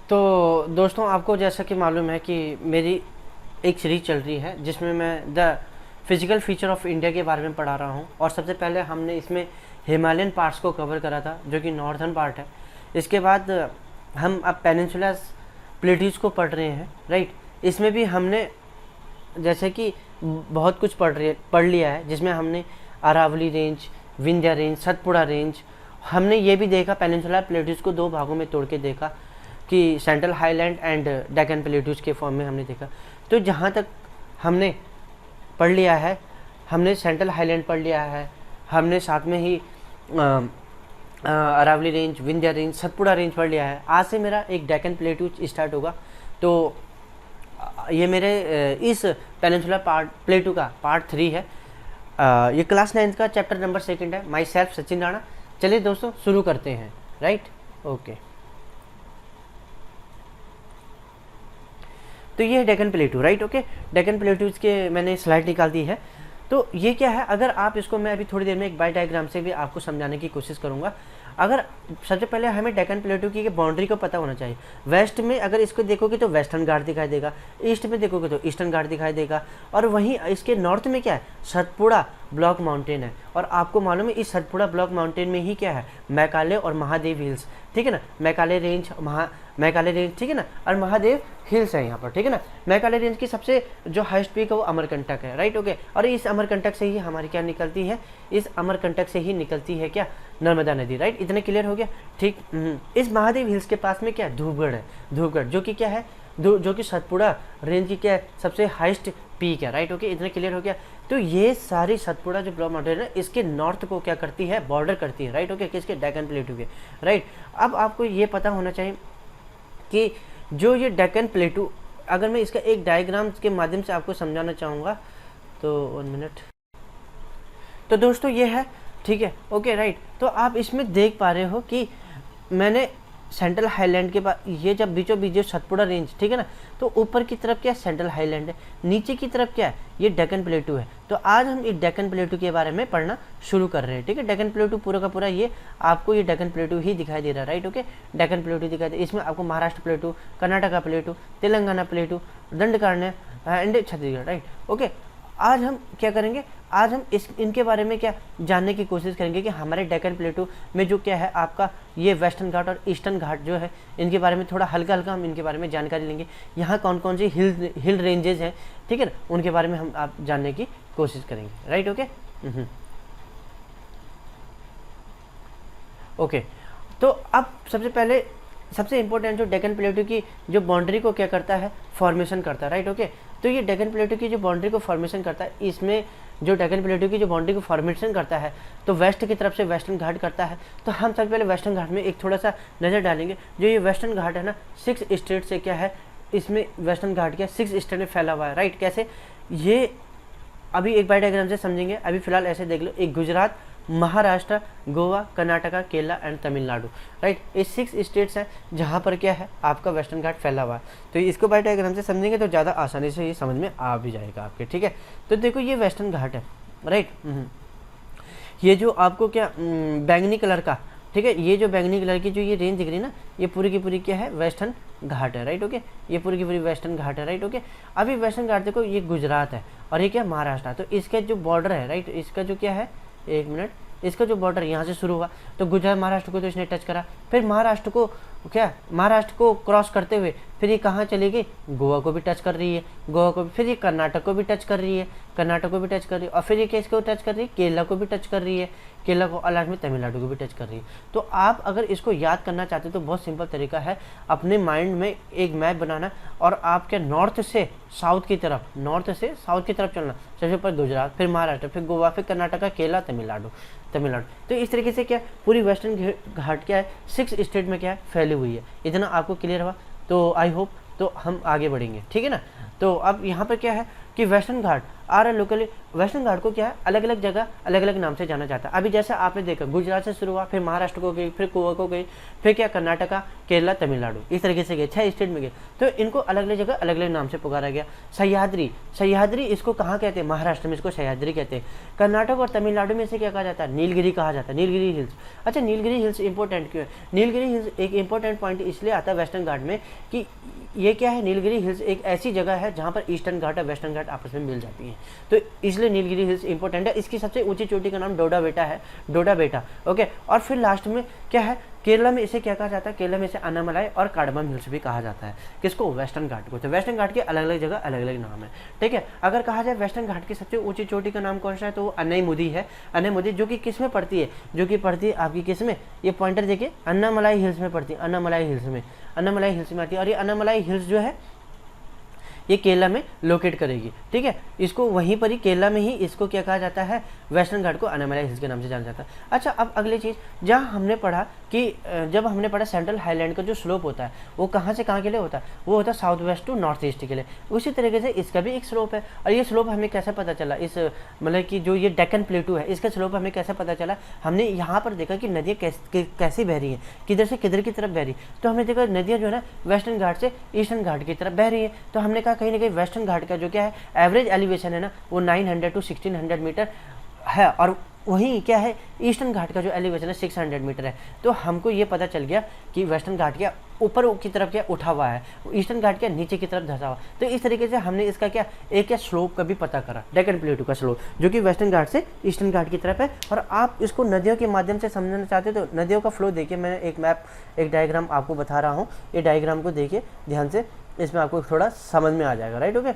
तो दोस्तों, आपको जैसा कि मालूम है कि मेरी एक सीरीज चल रही है जिसमें मैं the physical feature of India के बारे में पढ़ा रहा हूँ। और सबसे पहले हमने इसमें हिमालयन पार्ट्स को कवर करा था जो कि नॉर्थर्न पार्ट है। इसके बाद हम अब पेनिनसुला प्लेट्यूज को पढ़ रहे हैं, राइट। इसमें भी हमने जैसे कि बहुत कुछ पढ़ लिया है, जिसमें हमने Aravalli range, Vindhya range, Satpura range, हमने ये भी देखा पेनिनसुला प्लेट्यूज को दो भागों में तोड़ के देखा कि central highland and Deccan plateaus के फॉर्म में हमने देखा। तो जहाँ तक हमने पढ़ लिया है, हमने सेंट्रल हाईलैंड पढ़ लिया है, हमने साथ में ही Aravalli range, Vindhya range, Satpura range पढ़ लिया है। आज से मेरा एक डेक्कन प्लेट्यूज स्टार्ट होगा। तो ये मेरे इस पेनिनसुला प्लेटू का पार्ट 3 है। ये क्लास 9 का चैप्टर नंबर 2 है, माई सेल्फ सचिन राणा। चलिए दोस्तों शुरू करते हैं, राइट। ओके, तो ये है Deccan प्लेटू, right. Okay, Deccan plateaus के मैंने स्लाइड निकाल दी है। तो ये क्या है, अगर आप इसको, मैं अभी थोड़ी देर में एक बाय डायग्राम से भी आपको समझाने की कोशिश करूंगा। अगर सबसे पहले हमें डेक्कन प्लेटू की बाउंड्री को पता होना चाहिए। वेस्ट में अगर इसको देखोगे तो वेस्टर्न घाट दिखाई देगा, ईस्ट में देखोगे तो ईस्टर्न घाट दिखाई देगा, और वहीं इसके नॉर्थ में क्या है, सतपुड़ा ब्लॉक माउंटेन है। और आपको मालूम है इस सतपुड़ा ब्लॉक माउंटेन में ही क्या है, मैकाले और महादेव हिल्स, ठीक है ना। मैकाले रेंज, मैकाले रेंज, ठीक है ना, और महादेव हिल्स है यहाँ पर, ठीक है ना। मैकाले रेंज की सबसे जो हाईएस्ट पीक है वो अमरकंटक है, राइट। ओके, और इस अमरकंटक से ही हमारी क्या निकलती है, इस अमरकंटक से ही निकलती है क्या, नर्मदा नदी, राइट। इतने क्लियर हो गया, ठीक। इस महादेव हिल्स के पास में क्या धूपगढ़ है, धूपगढ़ जो कि क्या है, जो कि सतपुड़ा रेंज की क्या है, सबसे हाईएस्ट पीक है, राइट। ओके, इतने क्लियर हो गया। तो ये सारी सतपुड़ा जो ब्लॉक माउंटेन है इसके नॉर्थ को क्या करती है, बॉर्डर करती है, राइट। ओके, किसके, डेक्कन प्लेटू के, राइट। अब आपको ये पता होना चाहिए कि जो ये डेक्कन प्लेटू, अगर मैं इसका एक डायग्राम के माध्यम से आपको समझाना चाहूँगा तो 1 मिनट। तो दोस्तों ये है, ठीक है, ओके, राइट। तो आप इसमें देख पा रहे हो कि मैंने सेंट्रल हाईलैंड के पास, ये जब बीचों बीच जो सतपुड़ा रेंज, ठीक है ना, तो ऊपर की तरफ क्या है, सेंट्रल हाईलैंड है, नीचे की तरफ क्या है, ये डेक्कन प्लेटू है। तो आज हम इस डेक्कन प्लेटू के बारे में पढ़ना शुरू कर रहे हैं, ठीक है। डेक्कन प्लेटू पूरा का पूरा ये आपको ये डेक्कन प्लेटू ही दिखाई दे रहा है, राइट। ओके, डेक्कन प्लेटू दिखाई दे, इसमें आपको Maharashtra प्लेटू, Karnataka प्लेटू, Telangana प्लेटू, Dandakaranya and Chhattisgarh, right. Okay, आज हम क्या करेंगे, आज हम इनके बारे में क्या जानने की कोशिश करेंगे कि हमारे डेक्कन प्लेटू में जो क्या है आपका ये वेस्टर्न घाट और ईस्टर्न घाट जो है, इनके बारे में थोड़ा हल्का हल्का हम इनके बारे में जानकारी लेंगे। यहाँ कौन कौन सी हिल रेंजेस हैं, ठीक है ना, उनके बारे में हम आप जानने की कोशिश करेंगे, राइट। ओके, ओके, तो अब सबसे पहले सबसे इंपॉर्टेंट जो डेक्कन प्लेटू की जो बाउंड्री को क्या करता है, फॉर्मेशन करता है, राइट। ओके, तो ये डेक्कन प्लेटू की जो बाउंड्री को फॉर्मेशन करता है, इसमें जो डेक्कन प्लेटू की जो बाउंड्री को फॉर्मेशन करता है तो वेस्ट की तरफ से वेस्टर्न घाट करता है। तो हम सबसे पहले वेस्टर्न घाट में एक थोड़ा सा नज़र डालेंगे। जो ये वेस्टर्न घाट है ना, 6 स्टेट से क्या है, इसमें वेस्टर्न घाट क्या 6 स्टेट में फैला हुआ है, राइट। कैसे, ये अभी एक बार डायग्राम से समझेंगे। अभी फिलहाल ऐसे देख लो, एक गुजरात, महाराष्ट्र, गोवा, कर्नाटका, केरला एंड तमिलनाडु, राइट। ये 6 स्टेट्स हैं जहाँ पर क्या है आपका वेस्टर्न घाट फैला हुआ है। तो इसको बाय डायग्राम से समझेंगे तो ज़्यादा आसानी से ये समझ में आ भी जाएगा आपके, ठीक है। तो देखो ये वेस्टर्न घाट है, राइट। ये जो आपको क्या बैंगनी कलर का, ठीक है, ये जो बैंगनी कलर की जो ये रेंज दिख रही है ना, ये पूरी की पूरी क्या है, वेस्टर्न घाट है, राइट। ओके, ये पूरी की पूरी वेस्टर्न घाट है, राइट। ओके, अभी वेस्टर्न घाट देखो, ये गुजरात है और ये क्या महाराष्ट्र है। तो इसका जो बॉर्डर है, राइट, इसका जो क्या है, 1 मिनट, इसका जो बॉर्डर यहाँ से शुरू हुआ तो गुजरात महाराष्ट्र को तो इसने टच करा, फिर महाराष्ट्र को क्या, महाराष्ट्र को क्रॉस करते हुए फिर ये कहाँ चली गई, गोवा को भी टच कर रही है, गोवा को, फिर ये कर्नाटक को भी टच कर रही है, कर्नाटक को भी टच कर रही है, और फिर ये किसको टच कर रही है, केरला को भी टच कर रही है, केरला को, और लास्ट में तमिलनाडु को भी टच कर रही है। तो आप अगर इसको याद करना चाहते हो तो बहुत सिंपल तरीका है, अपने माइंड में एक मैप बनाना और आपके नॉर्थ से साउथ की तरफ, नॉर्थ से साउथ की तरफ चलना। सबसे ऊपर गुजरात, फिर महाराष्ट्र, फिर गोवा, फिर कर्नाटका, केरला, तमिलनाडु। तो इस तरीके से क्या पूरी वेस्टर्न घाट क्या है 6 स्टेट में क्या है फैली हुई है। इतना आपको क्लियर हुआ तो आई होप तो हम आगे बढ़ेंगे, ठीक है ना। तो अब यहाँ पर क्या है, कि western ghat are locally, western ghat को क्या है अलग अलग जगह अलग अलग नाम से जाना जाता है। अभी जैसे आपने देखा गुजरात से शुरू हुआ, फिर महाराष्ट्र को गई, फिर गोवा को गई, फिर क्या कर्नाटका, केरला, तमिलनाडु, इस तरीके से गए 6 स्टेट में गए। तो इनको अलग अलग जगह अलग अलग नाम से पुकारा गया। सह्याद्री, सह्याद्री इसको कहाँ कहते हैं, महाराष्ट्र में इसको सह्याद्री कहते हैं। कर्नाटक और तमिलनाडु में से क्या कहा जाता है, नीलगिरी कहा जाता है, नीलगिरी हिल्स। अच्छा नीलगिरी हिल्स इंपॉर्टेंट क्यों है, नीलगिरी हिल्स एक इंपॉर्टेंट पॉइंट इसलिए आता है वेस्टर्न घाट में कि ये क्या है, नीलगिरी हिल्स एक ऐसी जगह है जहाँ पर ईस्टर्न घाट और वेस्टर्न घाट आपस में मिल जाती हैं, तो इसलिए नीलगिरी हिल्स इंपॉर्टेंट है। इसकी सबसे ऊंची चोटी का नाम डोडा बेटा है, डोडा बेटा। ओके, और फिर लास्ट में क्या है, केरला में इसे क्या कहा जाता है, केरला में इसे अन्नामलाई और कार्डमम हिल्स भी कहा जाता है। किसको, वेस्टर्न घाट को। तो वेस्टर्न घाट के अलग अलग जगह अलग अलग नाम है, ठीक है। अगर कहा जाए वेस्टर्न घाट की सबसे ऊंची चोटी का नाम कौन सा है, तो वो अन्नामुदी है। अन्नामुदी जो कि किस में पड़ती है, जो कि पड़ती है आपकी किस में, ये पॉइंटर देखिए अन्नामलाई हिल्स में पड़ती है, अन्नामलाई हिल्स में, अन्नामलाई हिल्स में आती है। और ये अन्नामलाई हिल्स जो है ये केरला में लोकेट करेगी, ठीक है। इसको वहीं पर ही केरला में ही इसको क्या कहा जाता है, वेस्टर्न घाट को अन्नामलाई हिल्स के नाम से जाना जाता है। अच्छा, अब अगली चीज़ जहाँ हमने पढ़ा कि जब हमने पढ़ा सेंट्रल हाईलैंड का जो स्लोप होता है वो कहाँ से कहाँ के लिए होता है, वो होता है south west to north east के लिए। उसी तरीके से इसका भी एक स्लोप है। और ये स्लोप हमें कैसे पता चला, इस मतलब कि जो ये डेक्कन प्लेटू है इसका स्लोप हमें कैसे पता चला, हमने यहाँ पर देखा कि नदियाँ कैसी बह रही हैं, किधर से किधर की तरफ बह रही। तो हमने देखा नदियाँ जो है ना वेस्टर्न घाट से ईस्टर्न घाट की तरफ बह रही है। तो हमने कहा कहीं ना कहीं वेस्टर्न घाट का जो क्या है एवरेज एलिवेशन है ना वो 900 to 1600 मीटर है, और वहीं क्या है ईस्टर्न घाट का जो एलिवेशन है 600 मीटर है। तो हमको ये पता चल गया कि वेस्टर्न घाट क्या ऊपर की तरफ क्या उठा हुआ है, ईस्टर्न घाट क्या नीचे की तरफ धंसा हुआ। तो इस तरीके से हमने इसका क्या एक क्या स्लोप का भी पता करा, डेक्कन प्लेटू का स्लोप जो कि वेस्टर्न घाट से ईस्टर्न घाट की तरफ है। और आप इसको नदियों के माध्यम से समझना चाहते हो तो नदियों का फ्लो देखिए, मैंने एक मैप एक डायग्राम आपको बता रहा हूँ, ये डायग्राम को देखिए ध्यान से, इसमें आपको थोड़ा समझ में आ जाएगा, राइट। ओके,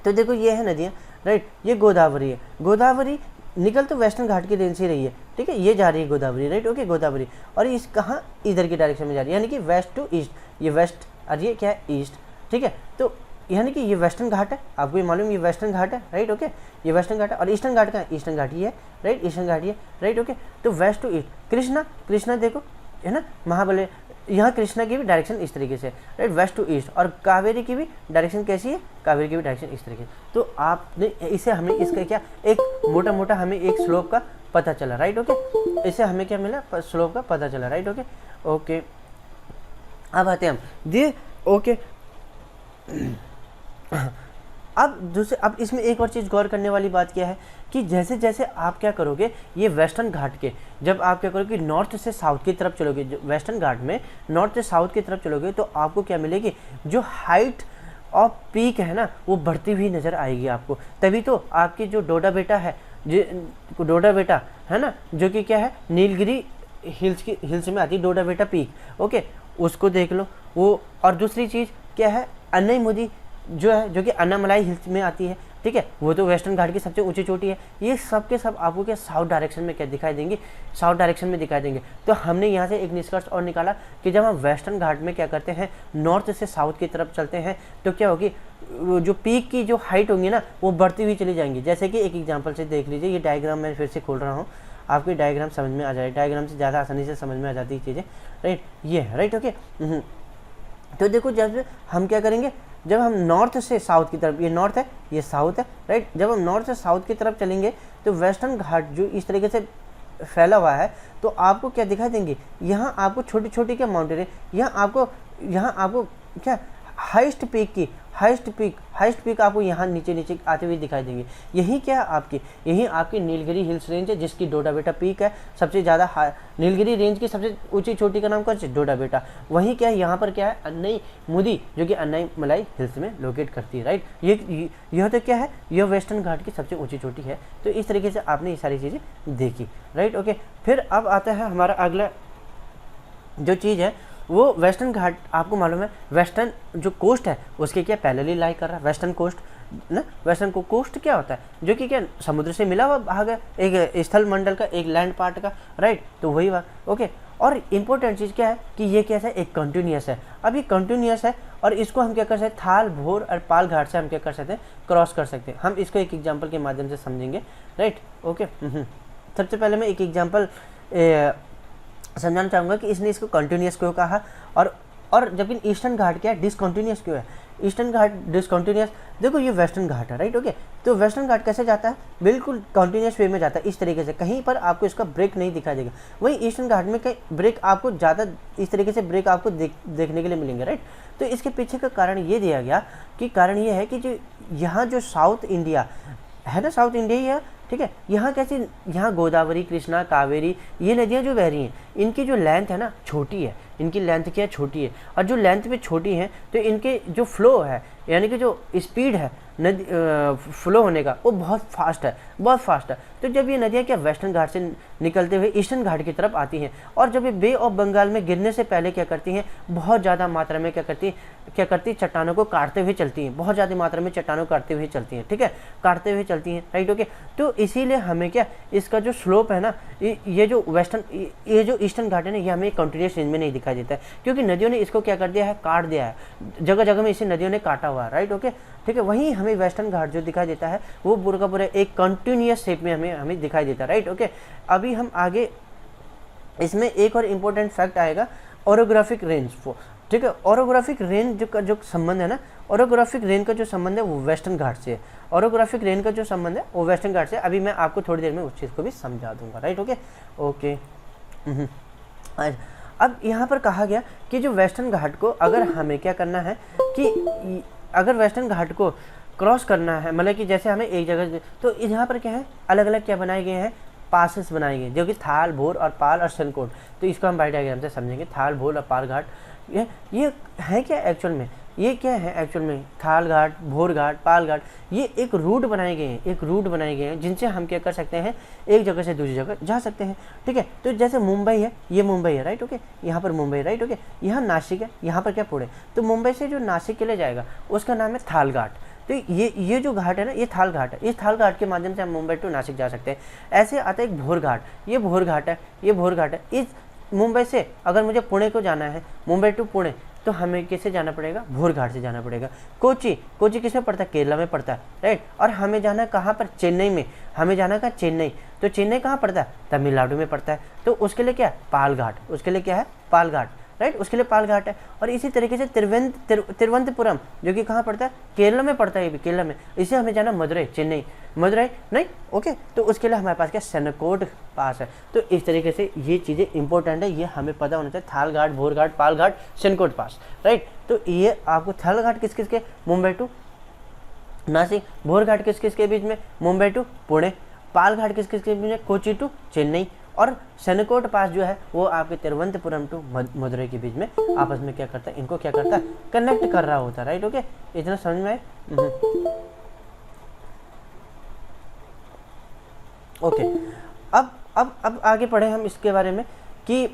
तो देखो ये है नदियाँ, राइट, ये गोदावरी है। गोदावरी निकल तो वेस्टर्न घाट की रेंज से रही है, ठीक है, ये जा रही है गोदावरी, राइट। ओके, गोदावरी, और इस कहाँ इधर की डायरेक्शन में जा रही है, यानी कि वेस्ट टू ईस्ट, ये वेस्ट और ये क्या है ईस्ट, ठीक है। तो यानी कि ये वेस्टर्न घाट है, आपको ये मालूम ये वेस्टर्न घाट है, राइट। ओके, ये वेस्टर्न घाट है। और ईस्टर्न घाट का है, ईस्टर्न घाट ही है, राइट, ईस्टर्न घाट ही है, राइट। ओके, तो west to east. Krishna, Krishna देखो है ना, महाबले, यहाँ कृष्णा की भी डायरेक्शन इस तरीके से, राइट, वेस्ट टू ईस्ट। और कावेरी की भी डायरेक्शन कैसी है, कावेरी की भी डायरेक्शन इस तरीके से। तो आपने इसे हमें इसका क्या एक मोटा मोटा हमें एक स्लोप का पता चला, राइट। ओके, इसे हमें क्या मिला, स्लोप का पता चला, राइट। ओके, ओके, अब आते हैं हम दे, ओके। अब दूसरे, अब इसमें एक और चीज़ गौर करने वाली बात क्या है कि जैसे जैसे आप क्या करोगे ये वेस्टर्न घाट के, जब आप क्या करोगे नॉर्थ से साउथ की तरफ चलोगे, वेस्टर्न घाट में नॉर्थ से साउथ की तरफ चलोगे तो आपको क्या मिलेगी, जो हाइट ऑफ पीक है ना वो बढ़ती हुई नज़र आएगी आपको। तभी तो आपकी जो डोडा बेटा है, जो डोडा बेटा है ना, जो कि क्या है नीलगिरी हिल्स में आती है डोडा बेटा पीक, ओके, उसको देख लो वो। और दूसरी चीज़ क्या है, अन्नामुदी जो है, जो कि अन्नामलाई हिल्स में आती है, ठीक है, वो तो वेस्टर्न घाट की सबसे ऊंची चोटी है। ये सब के सब आपको क्या साउथ डायरेक्शन में क्या दिखाई देंगे, साउथ डायरेक्शन में दिखाई देंगे। तो हमने यहाँ से एक निष्कर्ष और निकाला कि जब हम वेस्टर्न घाट में क्या करते हैं नॉर्थ से साउथ की तरफ चलते हैं तो क्या होगी, जो पीक की जो हाइट होंगी ना वो बढ़ती हुई चली जाएंगी। जैसे कि एक एग्जाम्पल से देख लीजिए, ये डायग्राम मैं फिर से खोल रहा हूँ, आपकी डायग्राम समझ में आ जाए, डायग्राम से ज़्यादा आसानी से समझ में आ जाती है चीज़ें, राइट, ये है, राइट। ओके, तो देखो जब हम क्या करेंगे, जब हम नॉर्थ से साउथ की तरफ, ये नॉर्थ है ये साउथ है, राइट, जब हम नॉर्थ से साउथ की तरफ चलेंगे तो वेस्टर्न घाट जो इस तरीके से फैला हुआ है तो आपको क्या दिखाई देंगे, यहाँ आपको छोटी छोटी क्या माउंटेन है, यहाँ आपको क्या हाइस्ट पीक आपको यहाँ नीचे नीचे आते हुए दिखाई देंगे। यही क्या यही आपकी नीलगिरी हिल्स रेंज है जिसकी डोडा बेटा पीक है सबसे ज़्यादा। नीलगिरी रेंज की सबसे ऊंची चोटी का नाम कौन सी, डोडा बेटा। वहीं क्या है यहाँ पर क्या है अन्नामुदी जो कि अन्नामलाई हिल्स में लोकेट करती है, राइट। यह तो क्या है, यह वेस्टर्न घाट की सबसे ऊँची चोटी है। तो इस तरीके से आपने ये सारी चीज़ें देखी, राइट। ओके, फिर अब आता है हमारा अगला जो चीज़ है वो वेस्टर्न घाट। आपको मालूम है वेस्टर्न जो कोस्ट है उसके क्या पैरेलली लाई कर रहा है वेस्टर्न कोस्ट ना। वेस्टर्न को कोस्ट क्या होता है, जो कि क्या समुद्र से मिला हुआ भाग है, एक स्थल मंडल का, एक लैंड पार्ट का, राइट। तो वही बात, ओके। और इम्पोर्टेंट चीज़ क्या है कि ये कैसा है, एक कंटिन्यूस है। अब ये कंटिन्यूस है और इसको हम क्या कर सकते हैं, थाल, भोर और पाल घाट से हम क्या कर सकते हैं, क्रॉस कर सकते हैं। हम इसको एक एग्जाम्पल के माध्यम से समझेंगे, राइट। ओके, सबसे पहले मैं एक एग्जाम्पल समझाना चाहूँगा कि इसने इसको कंटिन्यूस क्यों कहा और जबकि ईस्टर्न घाट क्या है डिसकंटिन्यूस क्यों है। ईस्टर्न घाट डिसकंटिन्यूस, देखो ये वेस्टर्न घाट है, राइट, ओके। तो वेस्टर्न घाट कैसे जाता है, बिल्कुल कंटिन्यूस वे में जाता है इस तरीके से, कहीं पर आपको इसका ब्रेक नहीं दिखाई देगा। वहीं ईस्टर्न घाट में कहीं ब्रेक आपको ज़्यादा इस तरीके से ब्रेक आपको देखने के लिए मिलेंगे, राइट। तो इसके पीछे का कारण ये दिया गया कि कारण ये है कि जो यहाँ जो साउथ इंडिया है ना, साउथ इंडिया ही है, ठीक है, यहाँ कैसे, यहाँ गोदावरी, कृष्णा, कावेरी, ये नदियाँ जो बह रही हैं, इनकी जो लेंथ है ना छोटी है, इनकी लेंथ क्या है, छोटी है। और जो लेंथ में छोटी है तो इनके जो फ्लो है, यानी कि जो स्पीड है नदी फ्लो होने का, वो बहुत फास्ट है, बहुत फास्ट है। तो जब ये नदियाँ क्या वेस्टर्न घाट से निकलते हुए ईस्टर्न घाट की तरफ आती हैं, और जब ये बे ऑफ बंगाल में गिरने से पहले क्या करती हैं, बहुत ज़्यादा मात्रा में क्या करती चट्टानों को काटते हुए चलती हैं, बहुत ज़्यादा मात्रा में चट्टानों को काटते हुए चलती हैं, ठीक है, काटते हुए चलती हैं, राइट, ओके। तो इसीलिए हमें क्या, इसका जो स्लोप है ना, ये जो ईस्टर्न घाट है ना, ये हमें कंटिन्यूस रेंज में नहीं दिखाई देता है, क्योंकि नदियों ने इसको क्या कर दिया है, काट दिया है, जगह जगह में इसे नदियों ने काटा हुआ है, राइट, ओके, ठीक है। वहीं हमें वेस्टर्न घाट जो दिखाई देता है वो पूरा का पूरा एक कंटिन्यूस शेप में हमें दिखाई देता है, राइट, ओके। अभी हम आगे इसमें एक और इम्पोर्टेंट फैक्ट आएगा, ओरोग्राफिक रेंज, ठीक है। ओरोग्राफिक रेंज जो संबंध है ना, ओरोग्राफिक रेंज का जो संबंध है वो वेस्टर्न घाट से है, ओरोग्राफिक रेंज का जो संबंध है वो वेस्टर्न घाट से। अभी मैं आपको थोड़ी देर में उस चीज़ को भी समझा दूंगा, राइट, ओके, ओके। अब यहाँ पर कहा गया कि जो वेस्टर्न घाट को अगर हमें क्या करना है कि अगर वेस्टर्न घाट को क्रॉस करना है, मतलब कि जैसे हमें एक जगह, तो यहाँ पर क्या है, अलग अलग क्या बनाए गए हैं, पासेस बनाए गए, जो कि थाल, भोर और पाल और सनकोट। तो इसको हम बाई डायग्राम से समझेंगे, थाल, भोर और पाल घाट ये है क्या एक्चुअल में, ये क्या है एक्चुअल में, थाल घाट, भोर घाट, पाल घाट, ये एक रूट बनाए गए हैं, एक रूट बनाए गए हैं जिनसे हम क्या कर सकते हैं, एक जगह से दूसरी जगह जा सकते हैं, ठीक है। तो जैसे मुंबई है, ये मुंबई है, राइट, ओके, यहाँ पर मुंबई, राइट, ओके, यहाँ नासिक है, यहाँ पर क्या पुणे। तो मुंबई से जो नासिक के लिए जाएगा उसका नाम है थाल घाट। तो ये जो घाट है ना, ये थाल घाट है, इस थाल घाट के माध्यम से हम मुंबई टू नासिक जा सकते हैं। ऐसे आता है एक भोर घाट, ये भोर घाट है, ये भोर घाट है। इस मुंबई से अगर मुझे पुणे को जाना है, मुंबई टू पुणे, तो हमें किससे जाना पड़ेगा, भोर घाट से जाना पड़ेगा। कोची किस में पड़ता है, केरला में पड़ता है, राइट। और हमें जाना है कहाँ पर, चेन्नई में, हमें जाना है चेन्नई, तो चेन्नई कहाँ पड़ता है, तमिलनाडु में पड़ता है। तो उसके लिए क्या है, पाल घाट, उसके लिए क्या है, पाल घाट, राइट, उसके लिए पाल घाट है। और इसी तरीके से तिरुवनंतपुरम जो कि कहाँ पड़ता है, केरला में पड़ता है, ये भी केरला में, इसे हमें जाना मदुरई, चेन्नई, मदुरई नहीं, ओके। तो उसके लिए हमारे पास क्या, सनकोट पास है। तो इस तरीके से ये चीज़ें इंपॉर्टेंट है, ये हमें पता होना चाहिए, थाल घाट, भोर घाट, पाल घाट, सनकोट पास, राइट। तो ये आपको थाल घाट किस किस के, मुंबई टू नासिक, भोर घाट किस किस के बीच में, मुंबई टू पुणे, पाल घाट किस किस के बीच में, कोची टू चेन्नई, और सनकोट पास जो है वो आपके तिरुवनंतपुरम टू मदुरई के बीच में आपस में क्या करता है, इनको क्या करता है, कनेक्ट कर रहा होता है, राइट, ओके। इतना समझ में आए, ओके। अब आगे पढ़े हम इसके बारे में कि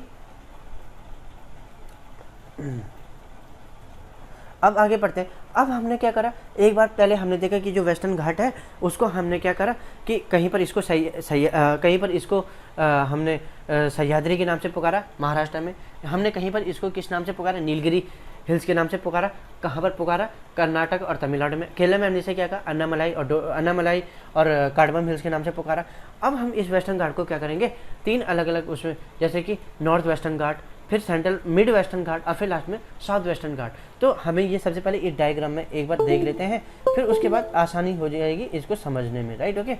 अब आगे पढ़ते हैं। अब हमने क्या करा, एक बार पहले हमने देखा कि जो वेस्टर्न घाट है उसको हमने क्या करा कि कहीं पर इसको कहीं पर इसको हमने सह्याद्री के नाम से पुकारा महाराष्ट्र में, हमने कहीं पर इसको किस नाम से पुकारा, नीलगिरी हिल्स के नाम से पुकारा, कहाँ पर पुकारा, कर्नाटक और तमिलनाडु में। केरला में हमने इसे क्या कहा, अन्नामलाई और कार्डमम हिल्स के नाम से पुकारा। अब हम इस वेस्टर्न घाट को क्या करेंगे, तीन अलग अलग उसमें, जैसे कि नॉर्थ वेस्टर्न घाट, फिर सेंट्रल मिड वेस्टर्न घाट और फिर लास्ट में साउथ वेस्टर्न घाट। तो हमें ये सबसे पहले इस डायग्राम में एक बार देख लेते हैं, फिर उसके बाद आसानी हो जाएगी इसको समझने में, राइट, ओके।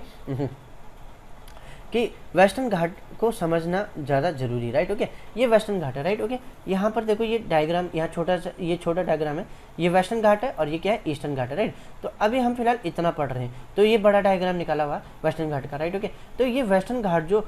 कि वेस्टर्न घाट को समझना ज़्यादा जरूरी, राइट, ओके। ये वेस्टर्न घाट है, राइट, ओके। यहाँ पर देखो ये डायग्राम, यहाँ छोटा डायग्राम है, ये वेस्टर्न घाट है और ये क्या है, ईस्टर्न घाट है, राइट। तो अभी हम फिलहाल इतना पढ़ रहे हैं, तो ये बड़ा डायग्राम निकाला हुआ वेस्टर्न घाट का, राइट, ओके। तो ये वेस्टर्न घाट जो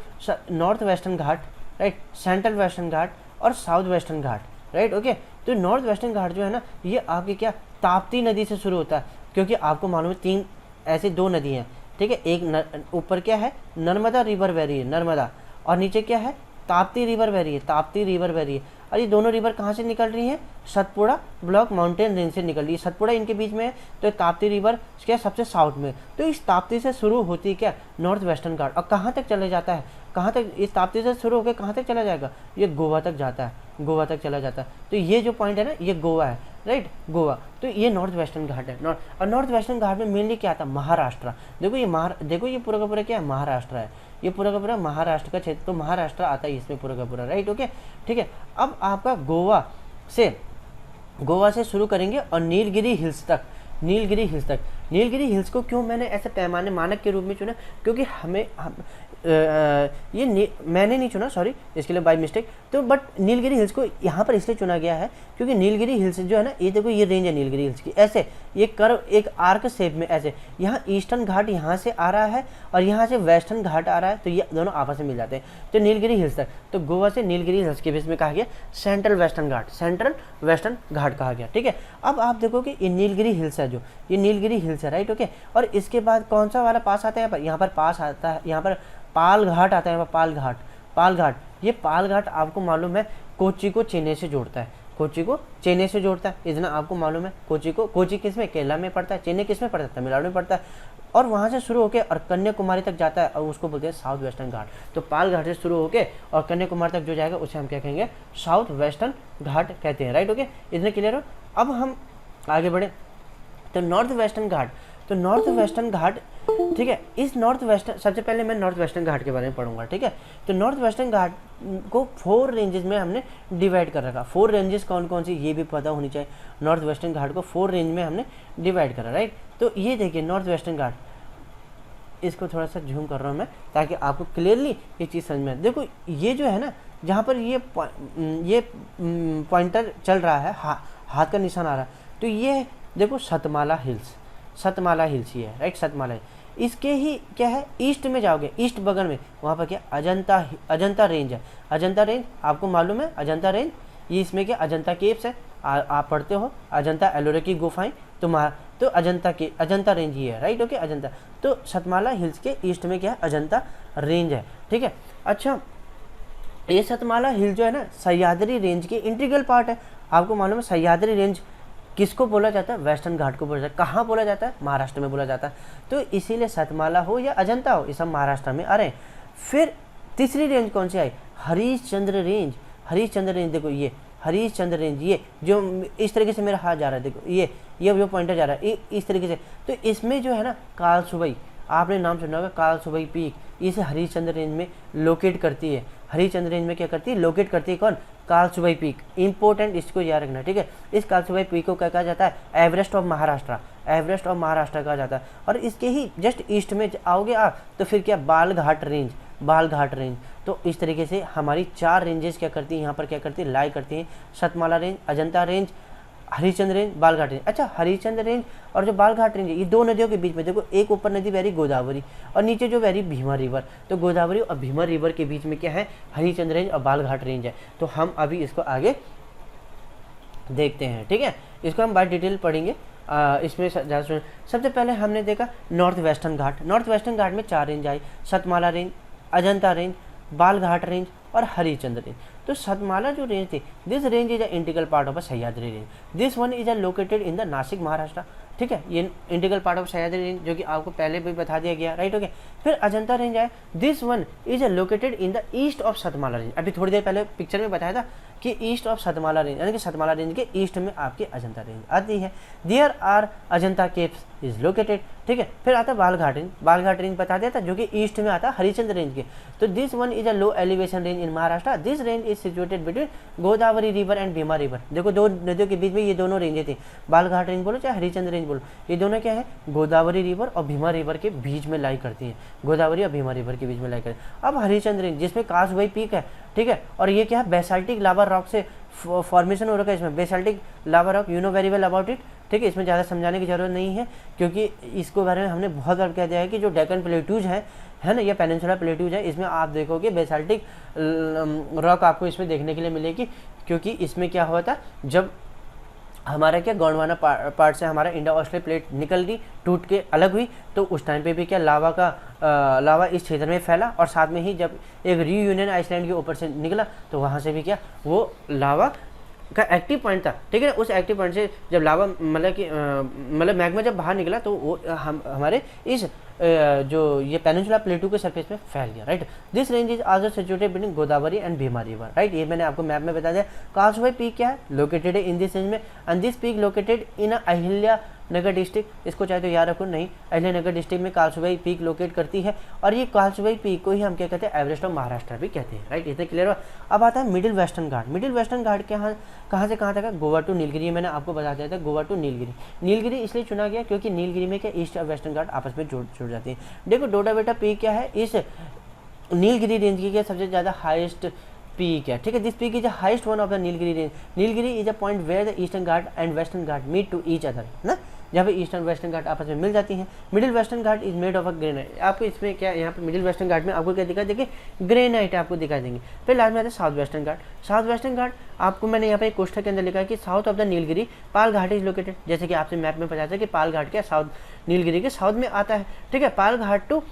नॉर्थ वेस्टर्न घाट, राइट, सेंट्रल वेस्टर्न घाट और साउथ वेस्टर्न घाट, राइट, ओके। तो नॉर्थ वेस्टर्न घाट जो है ना, ये आपके क्या, ताप्ती नदी से शुरू होता है, क्योंकि आपको मालूम है तीन ऐसे दो नदी हैं, ठीक है। एक ऊपर क्या है, नर्मदा रिवर बह रही है, नर्मदा, और नीचे क्या है, ताप्ती रिवर बह रही है, ताप्ती रिवर बह रही है। और ये दोनों रिवर कहाँ से निकल रही हैं, सतपुड़ा ब्लॉक माउंटेन रेंज से निकल रही है, सतपुड़ा इनके बीच में है। तो ताप्ती रिवर क्या सबसे साउथ में, तो इस ताप्ती से शुरू होती है क्या, नॉर्थ वेस्टर्न घाट, और कहाँ तक चले जाता है, कहाँ तक, इस ताप्ती से शुरू होकर कहाँ तक चला जाएगा, ये गोवा तक जाता है, गोवा तक चला जाता है। तो ये जो पॉइंट है ना, ये गोवा है, राइट, गोवा। तो ये नॉर्थ वेस्टर्न घाट है। और नॉर्थ वेस्टर्न घाट में मेनली क्या आता है, महाराष्ट्र। देखो ये पूरा का पूरा क्या है, महाराष्ट्र है, ये पूरा का पूरा महाराष्ट्र का क्षेत्र, तो महाराष्ट्र आता है इसमें पूरा का पूरा, राइट, ओके, ठीक है। अब आपका गोवा से गोवा से शुरू करेंगे और नीलगिरी हिल्स तक, नीलगिरी हिल्स तक। नीलगिरी हिल्स को क्यों मैंने ऐसे पैमाने मानक के रूप में चुना, क्योंकि मैंने नहीं चुना, सॉरी इसके लिए बाय मिस्टेक। तो बट नीलगिरी हिल्स को यहाँ पर इसलिए चुना गया है क्योंकि नीलगिरी हिल्स जो है ना, ये देखो ये रेंज है नीलगिरी हिल्स की, ऐसे ये कर्व एक आर्क शेप में ऐसे, यहाँ ईस्टर्न घाट यहाँ से आ रहा है और यहाँ से वेस्टर्न घाट आ रहा है, तो ये दोनों आपस में मिल जाते हैं, तो नीलगिरी हिल्स तक। तो गोवा से नीलगिरी हिल्स के बीच में कहा गया सेंट्रल वेस्टर्न घाट, सेंट्रल वेस्टर्न घाट कहा गया, ठीक है। अब आप देखो कि ये नीलगिरी हिल्स है, जो ये नीलगिरी हिल्स है, राइट, ओके। और इसके बाद कौन सा वाला पास आता है यहाँ पर पास आता है, यहाँ पर पाल घाट आता है, यहाँ पर पाल घाट, पाल घाट। ये पाल घाट आपको मालूम है कोच्चि को चेन्नई से जोड़ता है, कोच्चि को चेन्नई से जोड़ता है, इतना आपको मालूम है। कोच्चि किस में, केरला में पड़ता है, चेन्नई किस में पड़ता है, तमिलनाडु में पड़ता है। और वहाँ से शुरू होकर और कन्याकुमारी तक जाता है और उसको बोलते हैं साउथ वेस्टर्न घाट। तो पाल घाट से शुरू होकर और कन्याकुमारी तक जो जाएगा उसे हम क्या कहेंगे, साउथ वेस्टर्न घाट कहते हैं, राइट, ओके। इतने क्लियर हो। अब हम आगे बढ़े तो नॉर्थ वेस्टर्न घाट, तो नॉर्थ वेस्टर्न घाट, ठीक है। इस नॉर्थ वेस्टर्न, सबसे पहले मैं नॉर्थ वेस्टर्न घाट के बारे में पढ़ूंगा, ठीक है। तो नॉर्थ वेस्टर्न घाट को 4 रेंजेस में हमने डिवाइड कर रखा। 4 रेंजेस कौन कौन सी ये भी पता होनी चाहिए। नॉर्थ वेस्टर्न घाट को 4 रेंज में हमने डिवाइड करा, राइट। तो ये देखिए नॉर्थ वेस्टर्न घाट, इसको थोड़ा सा जूम कर रहा हूँ मैं ताकि आपको क्लियरली ये चीज़ समझ में आए। देखो ये जो है ना, जहाँ पर ये पॉइंटर चल रहा है, हाथ का निशान आ रहा है, तो ये देखो सतमाला हिल्स, सतमाला हिल्स ही है, राइट, सतमाला। इसके ही क्या है, ईस्ट में जाओगे, ईस्ट बगल में वहाँ पर क्या अजंता रेंज है। अजंता रेंज आपको मालूम है, अजंता रेंज ये इसमें क्या अजंता केव्स है, आप पढ़ते हो अजंता एलोरा की गुफाएं, तो अजंता रेंज ही है, राइट, ओके, अजंता। तो सतमाला हिल्स के ईस्ट में क्या है, अजंता रेंज है, ठीक है। अच्छा, ये सतमाला हिल जो है ना सह्याद्री रेंज की इंटीग्रल पार्ट है। आपको मालूम है सह्याद्री रेंज किसको बोला जाता है, वेस्टर्न घाट को बोला जाता है। कहाँ बोला जाता है, महाराष्ट्र में बोला जाता है। तो इसीलिए सतमाला हो या अजंता हो, ये सब महाराष्ट्र में आ रहे हैं। फिर तीसरी रेंज कौन सी आई, हरिश्चंद्र रेंज। हरिश्चंद्र रेंज देखो, ये हरिश्चंद्र रेंज, ये जो इस तरीके से मेरा हाथ जा रहा है, देखो ये जो पॉइंटर जा रहा है इस तरीके से। तो इसमें जो है ना कालसुबई, आपने नाम सुना होगा कालसुबई पीक, इसे हरिश्चंद्र रेंज में लोकेट करती है। हरिश्चंद्र रेंज में क्या करती है, लोकेट करती है कौन, कालसुबई पीक। इंपॉर्टेंट, इसको याद रखना, ठीक है। इस कालसुबई पीक को क्या कहा जाता है, Everest of Maharashtra, Everest of Maharashtra कहा जाता है। और इसके ही जस्ट ईस्ट में आओगे आप तो फिर क्या बालघाट रेंज, बालघाट रेंज। तो इस तरीके से हमारी 4 रेंजेस क्या करती हैं, यहाँ पर क्या करती है, लाई करती हैं। Satmala range, Ajanta range, Harishchandra range, Balaghat range. अच्छा, हरिश्चंद्र रेंज और जो बालघाट रेंज है, ये 2 नदियों के बीच में देखो, एक ऊपर नदी बह रही गोदावरी और नीचे जो बह रही भीमा रिवर। तो गोदावरी और भीमा रिवर के बीच में क्या है, हरिश्चंद्र रेंज और बालघाट रेंज है। तो हम अभी इसको आगे देखते हैं, ठीक है। इसको हम बाय डिटेल पढ़ेंगे, इसमें ज़्यादा सुन। सबसे पहले हमने देखा north western ghat. North western ghat में 4 रेंज आई, Satmala range, Ajanta range, Balaghat range और हरिश्चंद्र रेंज। तो सतमाला जो रेंज थी, this range is a integral part of a Sahyadri range, this one is a located in the Nashik Maharashtra, ठीक है। ये integral part of Sahyadri range जो कि आपको पहले भी बता दिया गया, राइट, ओके। फिर अजंता रेंज आया, this one is located in the east of Satmala range. अभी थोड़ी देर पहले पिक्चर में बताया था कि ईस्ट ऑफ सतमाला रेंज, यानी कि सतमाला रेंज के ईस्ट में आपकी अजंता रेंज आती है। There are Ajanta caves is located, ठीक है। फिर आता है बालघाट रेंज, बालघाट रेंज बता दिया था जो कि ईस्ट में आता है हरिश्चंद्र रेंज के। तो this one is a low elevation range in Maharashtra, this range is situated between Godavari river and Bhima river. देखो 2 नदियों के बीच में ये दोनों रेंजें थी, बालघाट रेंज बोलो चाहे हरिश्चंद्र रेंज बोलो, ये दोनों क्या है, गोदावरी रिवर और भीमा रिवर के बीच में लाई करती हैं, गोदावरी और भीमा रिवर के बीच में लाई करती है। अब हरिश्चंद्र रेंज जिसमें कासबाई पीक है, ठीक है। और ये क्या है, बेसाल्टिक लावा रॉक से फॉर्मेशन हो रखा है इसमें, basaltic lava rock, you know very well about it, ठीक है। इसमें ज़्यादा समझाने की जरूरत नहीं है क्योंकि इसको बारे में हमने बहुत बार कह दिया है कि जो डेक्कन प्लेट्यूज है ना, ये पेनिनसुला प्लेट्यूज है, इसमें आप देखोगे बेसाल्टिक रॉक आपको इसमें देखने के लिए मिलेगी। क्योंकि इसमें क्या हुआ था, जब हमारा क्या गोंडवाना पार्ट से हमारा इंडो ऑस्ट्रेलिया प्लेट निकल गई, टूट के अलग हुई, तो उस टाइम पे भी क्या लावा इस क्षेत्र में फैला। और साथ में ही जब एक रीयूनियन आइसलैंड के ऊपर से निकला तो वहाँ से भी क्या वो लावा का एक्टिव पॉइंट था, ठीक है। उस एक्टिव पॉइंट से जब लावा मतलब मैग्मा जब बाहर निकला तो वो हमारे इस जो ये पेनिनसुला प्लेटू के सरफेस में फैल गया, right. This range is also situated between Godavari and Bhima river, right. ये मैंने आपको मैप में बता दिया। कासबाई पीक क्या है, लोकेटेड इन दिस रेंज में, and this peak located in Ahilya Nagar district, इसको चाहे तो याद रखो नहीं, अहिल्यानगर डिस्ट्रिक्ट में कालसुबाई पीक लोकेट करती है, और ये कालसुबाई पीक को ही हम क्या कहते हैं, एवरेस्ट ऑफ महाराष्ट्र भी कहते हैं, राइट। इतने क्लियर हुआ। अब आता है मिडिल वेस्टर्न घाट। मिडिल वेस्टर्न घाट के यहाँ कहाँ से कहाँ तक है, गोवा टू नीलगिरी, मैंने आपको बता दिया था, गोवा टू नीलगिरी। नीलगिरी इसलिए चुना गया क्योंकि नीलगिरी में क्या ईस्ट और वेस्टर्न घाट आपस में जुड़ जाती है। देखो डोडा बेटा पीक क्या है, इस नीलगिरी रेंज की क्या सबसे ज़्यादा हाईएस्ट पीक है, ठीक है। This peak is the highest one of the Nilgiri range. Nilgiri is a point where the Eastern Ghat and Western Ghat meet to each other, ना, जहाँ पे ईस्टर्न वेस्टर्न घाट आपस में मिल जाती हैं। Middle western Ghat is made of a granite. आपको इसमें क्या यहाँ पे मिडिल वेस्टर्न घाट में आपको क्या दिखा, देखिए ग्रेनाइट आपको दिखा देंगे। फिर लास्ट में आता है साउथ वेस्टर्न घाट। साउथ वेस्टर्न घाट आपको मैंने यहाँ पे एक कोष्ठक के अंदर लिखा है कि south of the Nilgiri Pal Ghat is located. जैसे कि आपसे मैप में पता था कि पाल घाट क्या साउथ नीलगिरी के साउथ में आता है, ठीक है। Palghat to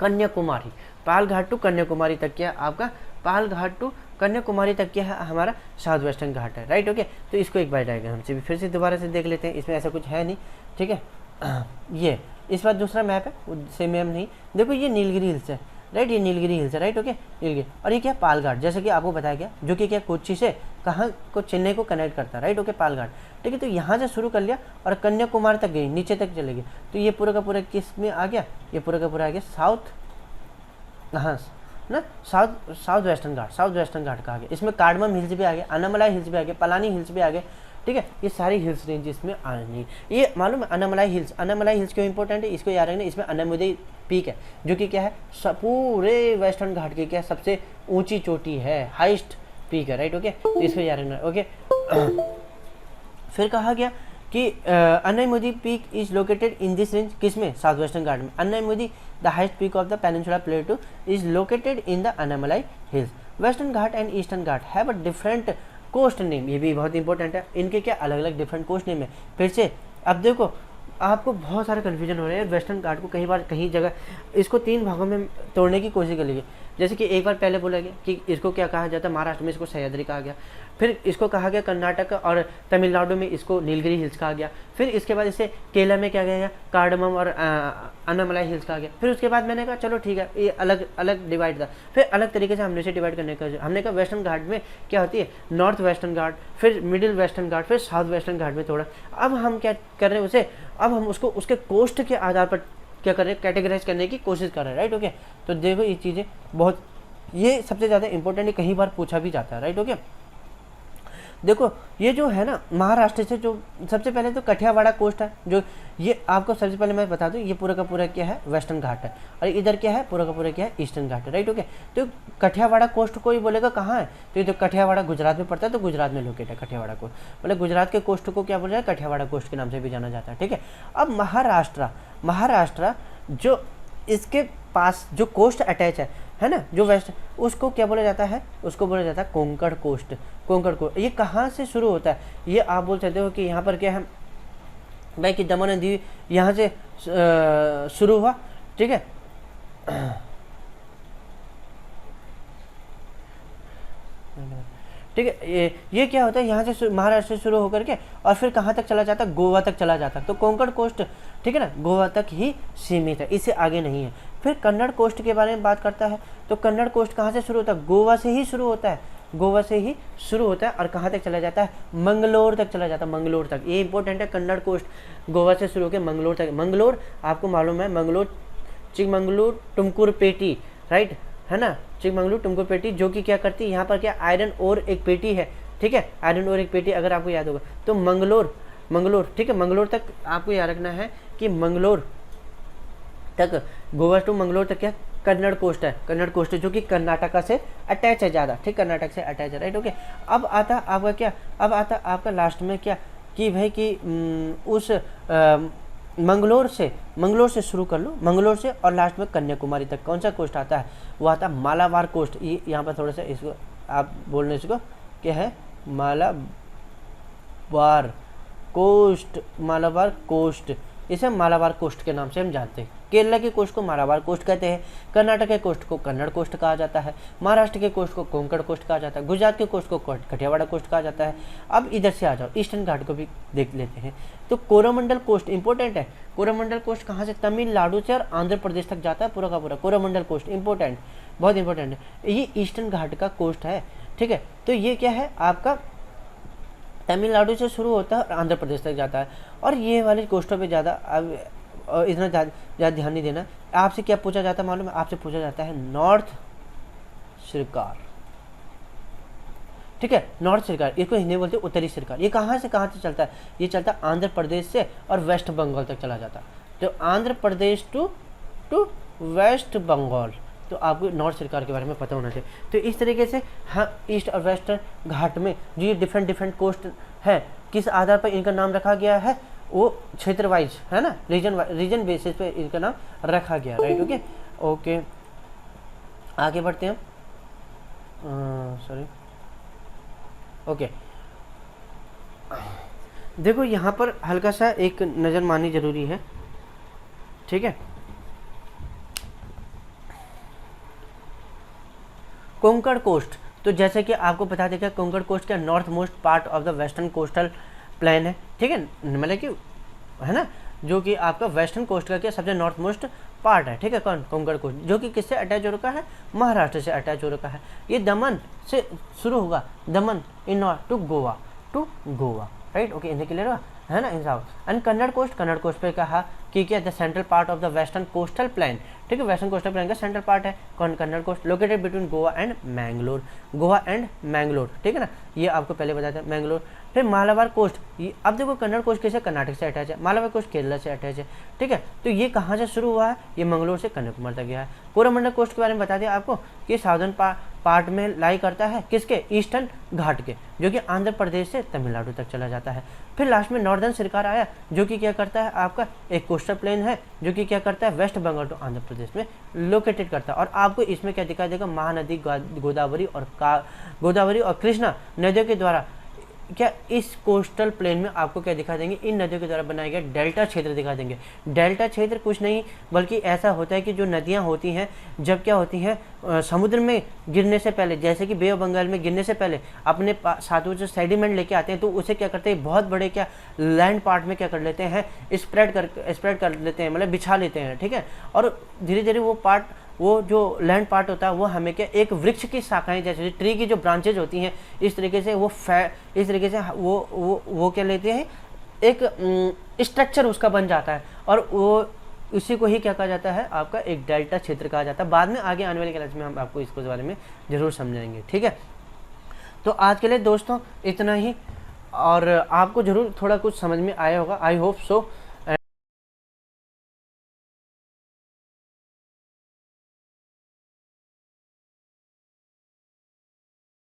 Kanyakumari, Palghat to Kanyakumari तक क्या आपका, पाल घाट टू कन्याकुमारी तक क्या है हमारा साउथ वेस्टर्न घाट है, राइट। ओके, तो इसको एक बार डायग्राम से भी फिर से दोबारा से देख लेते हैं, इसमें ऐसा कुछ है नहीं, ठीक है। ये इस बार दूसरा मैप है, सेम मैप नहीं, देखो ये नीलगिरी हिल्स है, राइट, ये नीलगिरी हिल्स है, राइट। ओके, नीलगिरी, और ये क्या पाल घाट, जैसे कि आपको बताया गया, जो कि क्या कोच्चि से कहाँ को, चेन्नई को कनेक्ट करता है, राइट। ओके, पाल घाट, ठीक है। तो यहाँ से शुरू कर लिया और कन्याकुमारी तक गई, नीचे तक चले गए, तो ये पूरा का पूरा किस में आ गया, ये पूरा का पूरा आ गया साउथ, हाँ ना, साउथ वेस्टर्न घाट, साउथ वेस्टर्न घाट का आ गया। इसमें कार्डमम हिल्स भी आ गए, अनामलाई हिल्स भी आ गए, पलानी हिल्स भी आ गए, ठीक है। ये सारी हिल्स रेंज इसमें आ रही है। ये मालूम है अनामलाई हिल्स, अनामलाई हिल्स क्यों इंपॉर्टेंट है, इसको याद रखना, इसमें अनामुदई पीक है, जो कि क्या है पूरे वेस्टर्न घाट की क्या सबसे ऊंची चोटी है, हाइस्ट पीक है, राइट। ओके, तो इसको याद रखना। ओके, फिर कहा गया कि Anamudi peak is located in this range, किसमें, साउथ वेस्टर्न घाट में। Anamudi the highest peak of the peninsula plateau is located in the Annamalai hills. Western ghat and eastern ghat have a different coast name, ये भी बहुत इंपॉर्टेंट है, इनके क्या अलग अलग डिफरेंट कोस्ट नेम है। फिर से अब देखो आपको बहुत सारे कन्फ्यूजन हो रहे हैं वेस्टर्न घाट को, कई बार कहीं जगह इसको 3 भागों में तोड़ने की कोशिश कर ली। जैसे कि एक बार पहले बोला गया कि इसको क्या कहा जाता है, महाराष्ट्र में इसको सह्याद्री कहा गया, फिर इसको कहा गया कर्नाटक और तमिलनाडु में इसको नीलगिरी हिल्स कहा गया, फिर इसके बाद इसे केरला में क्या गया कार्डमम और अन्नामलाई हिल्स कहा गया। फिर उसके बाद मैंने कहा चलो ठीक है, ये अलग अलग डिवाइड था, फिर अलग तरीके से हमने इसे डिवाइड करने का हमने कहा वेस्टर्न घाट में क्या होती है, नॉर्थ वेस्टर्न घाट, फिर मिडिल वेस्टर्न घाट, फिर साउथ वेस्टर्न घाट में थोड़ा। अब हम क्या कर रहे हैं उसे, अब हम उसको उसके कोस्ट के आधार पर क्या कर रहे हैं, कैटेगराइज करने की कोशिश कर रहे हैं, राइट। ओके, तो देखो ये चीज़ें बहुत, ये सबसे ज़्यादा इंपॉर्टेंट है, कई बार पूछा भी जाता है, राइट। ओके, देखो ये जो है ना महाराष्ट्र से जो सबसे पहले तो कठियावाड़ा कोस्ट है, जो ये आपको सबसे पहले मैं बता दूं, ये पूरा का पूरा क्या है वेस्टर्न घाट है, और इधर क्या है पूरा का पूरा क्या है ईस्टर्न घाट है, राइट। ओके, तो कठियावाड़ा कोस्ट को ही बोलेगा कहाँ है, तो ये तो कठियावाड़ा गुजरात में पड़ता है, तो गुजरात में लोकेट है कठियावाड़ा कोस्ट, मतलब गुजरात के कोस्ट को क्या बोल रहा है, कठियावाड़ा कोस्ट के नाम से भी जाना जाता है, ठीक है। अब महाराष्ट्र जो इसके पास जो कोस्ट अटैच है ना, जो वेस्ट, उसको क्या बोला जाता है, उसको बोला जाता है कोंकण कोस्ट। कोंकण कोस्ट ये कहाँ से शुरू होता है, ये आप बोल सकते हो कि यहाँ पर क्या है भाई कि दमन नदी यहाँ से शुरू हुआ, ठीक है। ठीक है, ये क्या होता है, यहाँ से महाराष्ट्र से शुरू होकर के और फिर कहाँ तक चला जाता है, गोवा तक चला जाता है, तो कोंकण कोस्ट, ठीक है ना, गोवा तक ही सीमित है, इससे आगे नहीं है। फिर कन्नड़ कोस्ट के बारे में बात करता है, तो कन्नड़ कोस्ट कहाँ से शुरू होता है, गोवा से ही शुरू होता है, गोवा से ही शुरू होता है और कहाँ तक चला जाता है, मंगलोर तक चला जाता है, मंगलोर तक। ये इंपॉर्टेंट है, कन्नड़ कोस्ट गोवा से शुरू होकर मंगलोर तक। मंगलोर आपको मालूम है, मंगलोर चिकमंगलूर टुमकुरपेटी, राइट है ना, चिकमंगलूर टुमकुरपेटी, जो कि क्या करती है, यहाँ पर क्या आयरन और एक पेटी है, ठीक है, आयरन और एक पेटी, अगर आपको याद होगा तो मंगलोर, ठीक है, मंगलोर तक आपको याद रखना है कि मंगलोर तक, गोवा टू मंगलोर तक क्या कन्नड़ कोस्ट है, कन्नड़ कोस्ट है, जो कि कर्नाटका से अटैच है ज़्यादा, ठीक, कर्नाटक से अटैच है, राइट। ओके, अब आता आपका क्या, अब आता आपका लास्ट में क्या कि भाई कि उस मंगलोर से शुरू कर लो, मंगलोर से, और लास्ट में कन्याकुमारी तक कौन सा कोस्ट आता है, वो आता है मालाबार कोस्ट। ये यहाँ पर थोड़ा सा इसको आप बोलने, इसको क्या है, मालाबार कोस्ट, इसे मालाबार कोस्ट के नाम से हम जानते हैं। केरला के कोस्ट को मालाबार कोस्ट कहते हैं, कर्नाटक के कोस्ट को कन्नड़ कोस्ट कहा जाता है, महाराष्ट्र के कोस्ट को कोंकण कोस्ट कहा जाता है, गुजरात के कोस्ट को कठियावाड़ा कोस्ट कहा जाता है। अब इधर से आ जाओ, ईस्टर्न घाट को भी देख लेते हैं। तो कोरोमंडल कोस्ट इंपॉर्टेंट है, कोरोमंडल कोस्ट कहाँ से, तमिलनाडु से और आंध्र प्रदेश तक जाता है, पूरा का पूरा कोरोमंडल कोस्ट इंपॉर्टेंट, बहुत इंपॉर्टेंट है, ये ईस्टर्न घाट का कोस्ट है, ठीक है। तो ये क्या है आपका तमिलनाडु से शुरू होता है और आंध्र प्रदेश तक जाता है। और ये वाले कोस्टों पे ज़्यादा इतना ज़्यादा ध्यान नहीं देना। आपसे क्या पूछा जाता है मालूम है? आपसे पूछा जाता है नॉर्थ सरकार, ठीक है, नॉर्थ सरकार, इसको हिंदी में बोलते हैं उत्तरी सरकार। ये कहाँ से चलता है? ये चलता है आंध्र प्रदेश से और वेस्ट बंगाल तक चला जाता है। तो आंध्र प्रदेश टू वेस्ट बंगाल, तो आपको नॉर्थ सरकार के बारे में पता होना चाहिए। तो इस तरीके से हाँ, ईस्ट और वेस्टर्न घाट में जो ये डिफरेंट कोस्ट हैं, किस आधार पर इनका नाम रखा गया है? वो क्षेत्र वाइज है ना, रीजन बेसिस पे इनका नाम रखा गया, राइट। ओके, आगे बढ़ते हैं। सॉरी, ओके, देखो यहाँ पर हल्का सा एक नज़र मारनी जरूरी है, ठीक है। कोंकण कोस्ट, तो जैसे कि आपको बता देगा कोंकण कोस्ट का north most part of the western coastal plane है, ठीक है, मतलब कि है ना, जो कि आपका वेस्टर्न कोस्ट का क्या सबसे नॉर्थ मोस्ट पार्ट है, ठीक है। कौन? कोंकण कोस्ट, जो कि किससे अटैच हो रखा है? महाराष्ट्र से अटैच हो रखा है। ये दमन से शुरू होगा, Daman in north to Goa, right. Okay, इन्हें क्लियर हुआ है ना, in south. And Kannada coast पे कहा कि क्या the central part of the western coastal plain, ठीक है, वेस्टर्न कोस्टल प्लेन का सेंट्रल पार्ट है कौन? Kannada coast, located between Goa and Mangalore, ठीक है ना, ये आपको पहले बताया था, मैंगलोर। फिर मालाबार कोस्ट, अब देखो कन्नड़ कोस्ट कैसे कर्नाटक से अटैच है, मालाबार कोस्ट केरला से अटैच है, ठीक है। तो ये कहाँ से शुरू हुआ है? ये मंगलोर से कन्याकुमारी तक गया है। कोरोमंडल कोस्ट के बारे में बता दिया आपको कि साउदर्न पार्ट में लाई करता है किसके? ईस्टर्न घाट के, जो कि आंध्र प्रदेश से तमिलनाडु तक चला जाता है। फिर लास्ट में नॉर्दर्न सरकार आया, जो कि क्या करता है? आपका एक कोस्टल प्लेन है, जो कि क्या करता है? वेस्ट बंगाल टू आंध्र प्रदेश में लोकेटेड करता है। और आपको इसमें क्या दिखाई देगा? महानदी गोदावरी और कृष्णा नदियों के द्वारा क्या इस कोस्टल प्लेन में आपको क्या दिखा देंगे? इन नदियों के द्वारा बनाए गए डेल्टा क्षेत्र दिखा देंगे। डेल्टा क्षेत्र कुछ नहीं बल्कि ऐसा होता है कि जो नदियां होती हैं, जब क्या होती हैं समुद्र में गिरने से पहले, जैसे कि बे ऑफ बंगाल में गिरने से पहले अपने साथ जो सेडिमेंट लेके आते हैं, तो उसे क्या करते हैं? बहुत बड़े क्या लैंड पार्ट में क्या कर लेते हैं? स्प्रेड कर लेते हैं, मतलब बिछा लेते हैं, ठीक है। और धीरे धीरे वो जो लैंड पार्ट होता है वो हमें क्या एक वृक्ष की शाखाएं, जैसे ट्री की जो ब्रांचेज होती हैं, इस तरीके से वो क्या लेते हैं? एक स्ट्रक्चर उसका बन जाता है, और वो उसी को ही क्या कहा जाता है? आपका एक डेल्टा क्षेत्र कहा जाता है। बाद में आगे आने वाली क्लास में हम आपको इसके बारे में जरूर समझाएंगे, ठीक है। तो आज के लिए दोस्तों इतना ही, और आपको जरूर थोड़ा कुछ समझ में आया होगा, आई होप सो।